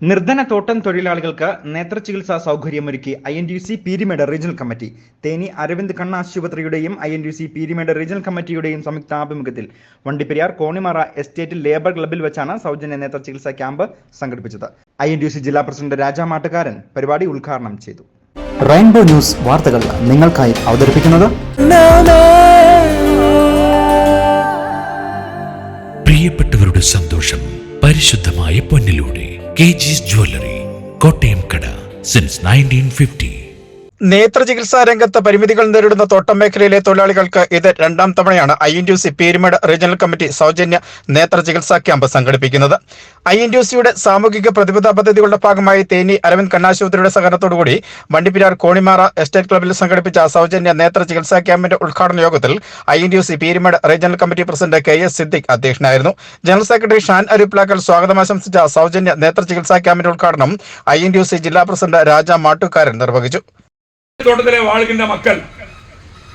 നിർധന തോട്ടം തൊഴിലാളികൾക്ക് നേത്രചികിത്സാ സൗകര്യമൊരുക്കി INTUC Peermade regional committee. Theni Aravind കണ്ണ് ആശുപത്രിയുടെയും INTUC പീരിമേട് റീജിയണൽ കമ്മിറ്റിയുടെയും സംയുക്താഭിമുഖ്യത്തിൽ വണ്ടിപ്പെരിയാർ കോണിമാറ എസ്റ്റേറ്റിൽ ലേബർ ക്ലബ്ബിൽ വെച്ചാണ് സൗജന്യ നേത്രചികിത്സാ ക്യാമ്പ് സംഘടിപ്പിച്ചത്. INTUC ജില്ലാ പ്രസിഡന്റ് രാജ മാട്ടുകാരൻ പരിപാടി ഉദ്ഘാടനം ചെയ്തു. റെയിൻബോ ന്യൂസ് വാർത്തകൾ നിങ്ങൾക്കായി അവതരിപ്പിക്കുന്നത് പ്രിയപ്പെട്ടവരുടെ സന്തോഷം പരിശുദ്ധമായ പൊന്നിലൂടെ KG's ജ്വല്ലറി, കോട്ടയം കട, സിൻസ് 1950. നേത്രചികിത്സാ രംഗത്ത് പരിമിതികൾ നേരിടുന്ന തോട്ടം മേഖലയിലെ തൊഴിലാളികൾക്ക് ഇത് രണ്ടാം തവണയാണ് INTUC പീരിമേട് റീജിയണൽ കമ്മിറ്റി സൗജന്യ നേത്രചികിത്സാ ക്യാമ്പ് സംഘടിപ്പിക്കുന്നത്. INTUCയുടെ സാമൂഹിക പ്രതിബദ്ധ പദ്ധതികളുടെ ഭാഗമായി തേനി അരവിന്ദ് കണ്ണാശുപത്രിയുടെ സഹകരണത്തോടുകൂടി വണ്ടിപ്പെരിയാർ കോണിമാറ എസ്റ്റേറ്റ് ക്ലബ്ബിൽ സംഘടിപ്പിച്ച സൗജന്യ നേത്രചികിത്സാ ക്യാമ്പിന്റെ ഉദ്ഘാടന യോഗത്തിൽ INTUC Peermade regional committee president KS Siddique അധ്യക്ഷനായിരുന്നു. ജനറൽ സെക്രട്ടറി ഷാൻ അരുപ്ലാക്കൽ സ്വാഗതം ആശംസിച്ച സൗജന്യ നേത്രചികിത്സാ ക്യാമ്പിന്റെ ഉദ്ഘാടനം INTUC ജില്ലാ പ്രസിഡന്റ് രാജ മാട്ടുകാരൻ നിർവഹിച്ചു. தோட்டத்திலே வாழ்கின்ற மக்கள்,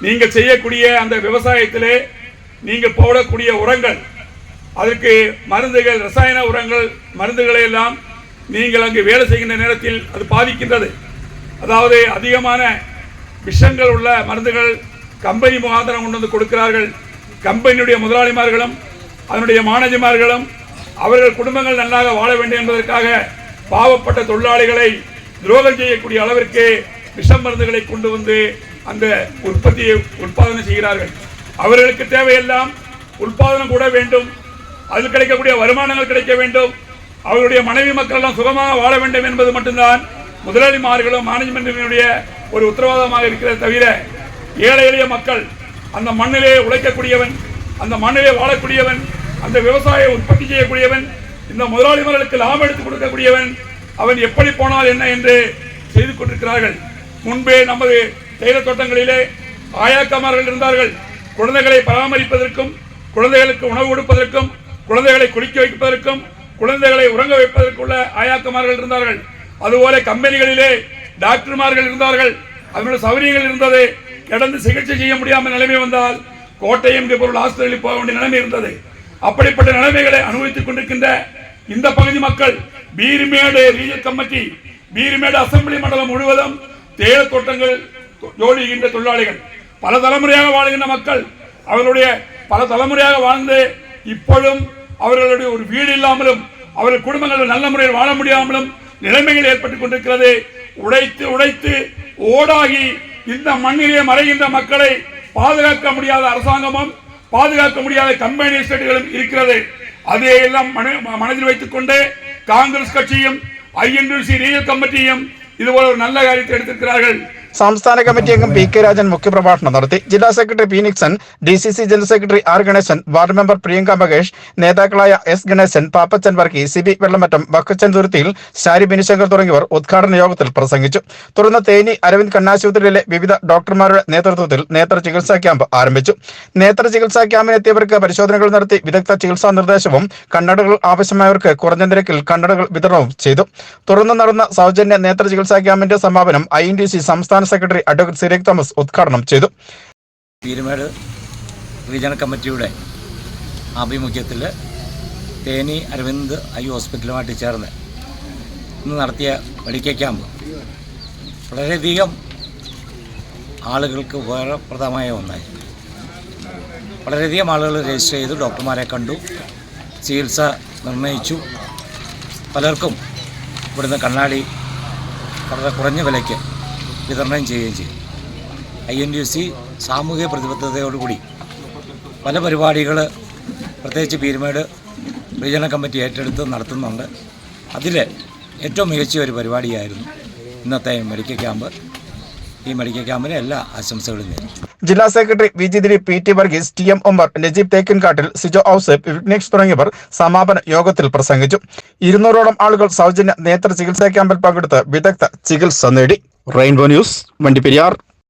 நீங்கள் செய்யக்கூடிய அந்த விவசாயத்திலே நீங்கள் போடக்கூடிய உரங்கள், அதற்கு மருந்துகள், ரசாயன உரங்கள், மருந்துகளை எல்லாம் நீங்கள் அங்கு வேலை செய்கின்ற நேரத்தில் அது பாதிக்கின்றது. அதாவது அதிகமான விஷங்கள் உள்ள மருந்துகள் கம்பெனி முகாந்திரம் கொண்டு வந்து கொடுக்கிறார்கள். கம்பெனியுடைய முதலாளிமார்களும் அதனுடைய மானேஜர்மார்களும் அவர்கள் குடும்பங்கள் நன்றாக வாழ வேண்டும் என்பதற்காக பாவப்பட்ட தொழிலாளிகளை துரோகம் செய்யக்கூடிய அளவிற்கு விஷம் மருந்துகளை கொண்டு வந்து அந்த உற்பத்தியை உற்பத்தி செய்கிறார்கள். அவர்களுக்கு தேவையெல்லாம் உற்பத்தி கூட வேண்டும், அதில் கிடைக்கக்கூடிய வருமானங்கள் கிடைக்க வேண்டும், அவருடைய மனைவி மக்கள் எல்லாம் சுகமாக வாழ வேண்டும் என்பது மட்டும்தான் முதலாளிமார்களும் மேனேஜ்மென்ட்டினுடைய ஒரு உத்தரவாதமாக இருக்கிறது. தவிர ஏழை எளிய மக்கள், அந்த மண்ணிலே உழைக்கக்கூடியவன், அந்த மண்ணிலே வாழக்கூடியவன், அந்த விவசாய உற்பத்தி செய்யக்கூடியவன், இந்த முதலாளிமார்களுக்கு லாபம் எடுத்துக் கொடுக்கக்கூடியவன், அவன் எப்படி போனால் என்ன என்று செய்து கொண்டிருக்கிறார்கள். முன்பே நமது தேயிலை தோட்டங்களிலே ஆயாக்கமார்கள் இருந்தார்கள். குழந்தைகளை பராமரிப்பதற்கும், குழந்தைகளுக்கு உணவு கொடுப்பதற்கும், குழந்தைகளை குளிக்க வைப்பதற்கும், குழந்தைகளை உறங்க வைப்பதற்குள்ள ஆயாக்கமார்கள் இருந்தார்கள். அதுபோல கம்பெனிகளிலே டாக்டர்மார்கள் இருந்தார்கள். அதனுடைய சௌகரியங்கள் இருந்தது. கிடந்து சிகிச்சை செய்ய முடியாமல் நிலைமை வந்தால் கோட்டயம் பொருள் ஆஸ்பத்திரியில் போக வேண்டிய நிலைமை இருந்தது. அப்படிப்பட்ட நிலைமைகளை அனுபவித்துக் கொண்டிருக்கின்ற இந்த பகுதி மக்கள், பீரிமேடு ரீஜனல் கமிட்டி, பீரிமேடு அசம்பிளி மண்டலம் முழுவதும் தேயிலை தோட்டங்கள் ஜோடிகின்ற தொழிலாளிகள், பல தலைமுறையாக வாழ்கின்ற மக்கள், அவர்களுடைய பல தலைமுறையாக வாழ்ந்து இப்பொழுதும் அவர்களுடைய ஒரு வீடு இல்லாமலும் அவர்கள் குடும்பங்கள் நல்ல முறையில் வாழ முடியாமலும் நிலைமைகள் ஏற்பட்டுக் கொண்டிருக்கிறது. உடைத்து உடைத்து ஓடாகி இந்த மண்ணிலே மறைகின்ற மக்களை பாதுகாக்க முடியாத அரசாங்கமும் பாதுகாக்க முடியாத கம்பெனி எஸ்டேட்டுகளும் இருக்கிறது. அதையெல்லாம் மனதில் வைத்துக் கொண்டு காங்கிரஸ் கட்சியும் INTUC ரீஜனல் கமிட்டியும் ഇതുപോലെ ഒരു നല്ല കാര്യത്തെ എടുത്തിരിക്കുകയാர்கள். സംസ്ഥാന കമ്മിറ്റി അംഗം PK രാജൻ മുഖ്യപ്രഭാഷണം നടത്തി. ജില്ലാ secretary P Nixon, DCC general secretary R Ganesan, ward member Priyanka Mahesh, നേതാക്കളായ S ഗണേശൻ, പാപ്പച്ചൻ വർക്കി, CB വെള്ളമറ്റം, ബക്കച്ചൻ തുരുത്തിയിൽ, ശാരി ബിനിശങ്കർ തുടങ്ങിയവർ ഉദ്ഘാടന യോഗത്തിൽ പ്രസംഗിച്ചു. തുടർന്ന് തേനി അരവിന്ദ് കണ്ണാശുപത്രിയിലെ വിവിധ ഡോക്ടർമാരുടെ നേതൃത്വത്തിൽ നേത്ര ചികിത്സാ ക്യാമ്പ് ആരംഭിച്ചു. നേത്ര ചികിത്സാ ക്യാമ്പിനെത്തിയവർക്ക് പരിശോധനകൾ നടത്തി വിദഗ്ധ ചികിത്സാ നിർദ്ദേശവും കണ്ണടകൾ ആവശ്യമായവർക്ക് കുറഞ്ഞ നിരക്കിൽ കണ്ണടകൾ വിതരണവും ചെയ്തു. തുടർന്ന് നടന്ന സൗജന്യ നേത്ര ചികിത്സാ ക്യാമ്പിന്റെ സമാപനം INTUC സംസ്ഥാന സെക്രട്ടറി അഡ്വക്കേറ്റ് സിരേഖ് തോമസ് ഉദ്ഘാടനം ചെയ്തു. പീരിമേട് റീജിയണൽ കമ്മിറ്റിയുടെ ആഭിമുഖ്യത്തിൽ തേനി അരവിന്ദ് ഐ ഹോസ്പിറ്റലുമായിട്ട് ചേർന്ന് ഇന്ന് നടത്തിയ മെഡിക്കൽ ക്യാമ്പ് വളരെയധികം ആളുകൾക്ക് ഉപകാരപ്രദമായ ഒന്നായി. വളരെയധികം ആളുകൾ രജിസ്റ്റർ ചെയ്തു, ഡോക്ടർമാരെ കണ്ടു, ചികിത്സ നിർണയിച്ചു. പലർക്കും ഇവിടുന്ന് കണ്ണാടി വളരെ കുറഞ്ഞ വിലയ്ക്ക് വിതരണം ചെയ്യുകയും ചെയ്യും. INTUC സാമൂഹിക പ്രതിബദ്ധതയോടുകൂടി പല പരിപാടികൾ പ്രത്യേകിച്ച് പീരിമേട് റീജിയണൽ കമ്മിറ്റി ഏറ്റെടുത്ത് നടത്തുന്നുണ്ട്. അതിൽ ഏറ്റവും മികച്ച ഒരു പരിപാടിയായിരുന്നു ഇന്നത്തെ മെഡിക്കൽ ക്യാമ്പ്. ഈ മെഡിക്കൽ ക്യാമ്പിന് എല്ലാ ആശംസകളും നേരുന്നു. ജില്ലാ secretary VG Dileep, PT Varghese, TM Umar, Najeeb Thekkinkattil, Sijo Ouseph, Vignesh തുടങ്ങിയവർ സമാപന യോഗത്തിൽ പ്രസംഗിച്ചു. 200ഓളം ആളുകൾ സൗജന്യ നേത്ര ചികിത്സാ ക്യാമ്പിൽ പങ്കെടുത്ത് വിദഗ്ധ ചികിത്സ നേടി. Rainbow news, Vandiperiyar.